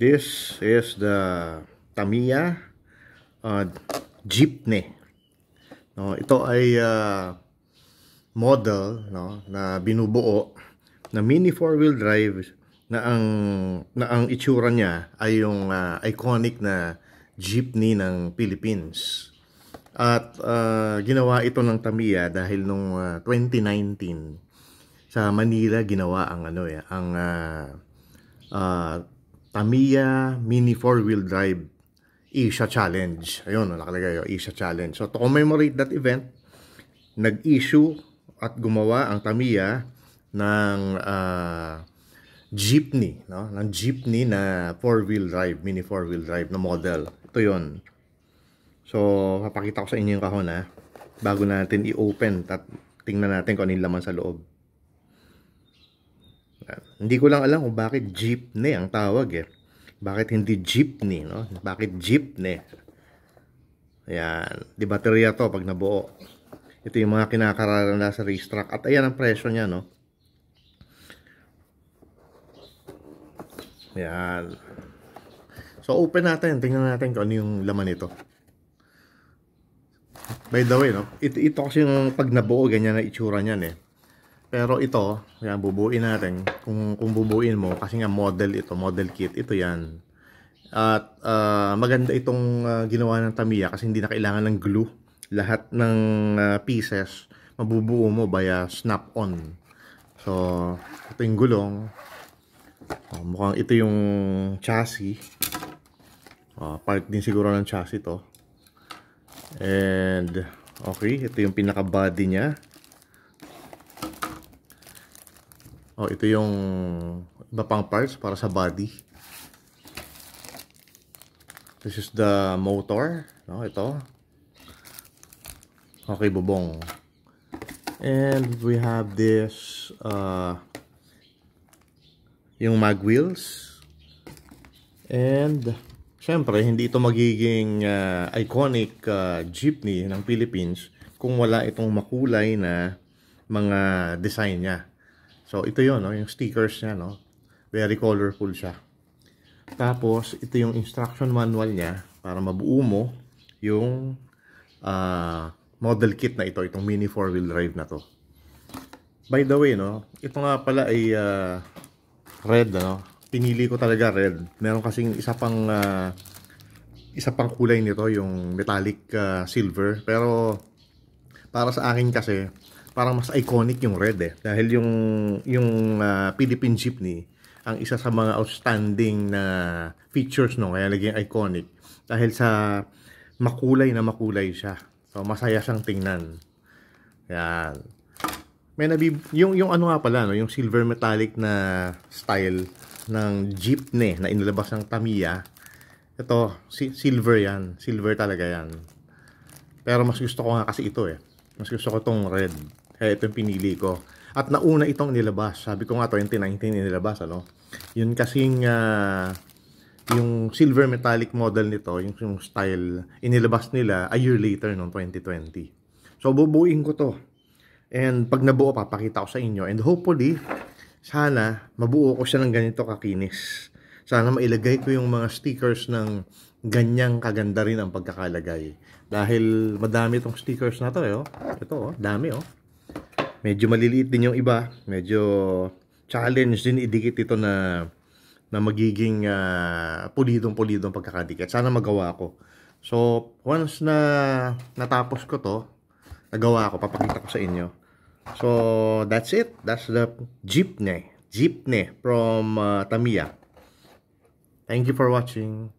This is the Tamiya jeepney. No, ito ay model, no, na binubuo na mini 4-wheel drive na ang itsura niya ay yung iconic na jeepney ng Philippines. At ginawa ito ng Tamiya dahil nung 2019 sa Manila ginawa ang Tamiya Mini 4-Wheel Drive Asia Challenge. Ayun, nakalagay yung Asia Challenge. So to commemorate that event, nag-issue at gumawa ang Tamiya ng jeepney, no? Ng jeepney na 4-wheel drive, mini 4-wheel drive na model. Ito 'yon. So, papakita ko sa inyo yung kahon bago natin i-open at tingnan natin kung ano yung laman sa loob. Hindi ko lang alam kung bakit jeepney ang tawag Bakit hindi jeepney, no? Bakit jeepney? Ayan, di baterya to pag nabuo. Ito yung mga kinakarana sa racetrack at ayan ang presyo niya, no? Ayan. So, open natin. Tingnan natin kung ano yung laman nito. By the way, no? Ito kasi yung pag nabuo, ganyan na itsura niyan Pero ito, yan, bubuin natin. Kung bubuin mo, kasi nga model ito, model kit, ito yan. At maganda itong ginawa ng Tamiya kasi hindi na kailangan ng glue. Lahat ng pieces, mabubuo mo via snap-on. So, ito yung gulong. Mukhang ito yung chassis. Part din siguro ng chassis to. And, okay, ito yung pinaka-body niya. Ito yung iba pang parts para sa body. This is the motor, no? Ito. Okay, bubong. And we have this yung mag wheels. And syempre, hindi ito magiging iconic jeepney ng Philippines kung wala itong makulay na mga design niya. So, ito yun, no? Yung stickers niya, no? Very colorful siya. Tapos, ito yung instruction manual niya para mabuo mo yung model kit na ito, itong mini 4-wheel drive na to. By the way, no? Ito nga pala ay red, no? Pinili ko talaga red. Meron kasing isa pang kulay nito, yung metallic silver. Pero, para sa akin kasi, parang mas iconic yung red dahil yung Philippine jeepney ang isa sa mga outstanding na features kaya naging iconic dahil sa makulay siya. So masaya siyang tingnan. Yan. May yung ano nga pala, no, yung silver metallic na style ng jeepney na inilabas ng Tamiya. Ito, silver yan. Silver talaga yan. Pero mas gusto ko nga kasi ito Mas gusto ko tong red. Kaya ito yung pinili ko. At nauna itong nilabas. Sabi ko nga 2019 nilabas, ano? Yun kasing yung silver metallic model nito, yung style, inilabas nila a year later noong 2020. So bubuin ko to. And pag nabuo, papakita ko sa inyo. And hopefully, sana mabuo ko siya ng ganito kakinis. Sana mailagay ko yung mga stickers ng ganyang kaganda rin ang pagkakalagay. Dahil madami itong stickers na to Ito dami Medyo maliliit din yung iba. Medyo challenge din idikit ito na magiging pulidong pagkakadikit. Sana magawa ko. So, once na natapos ko to, nagawa ko, papakita ko sa inyo. So, that's it. That's the jeepney from Tamiya. Thank you for watching.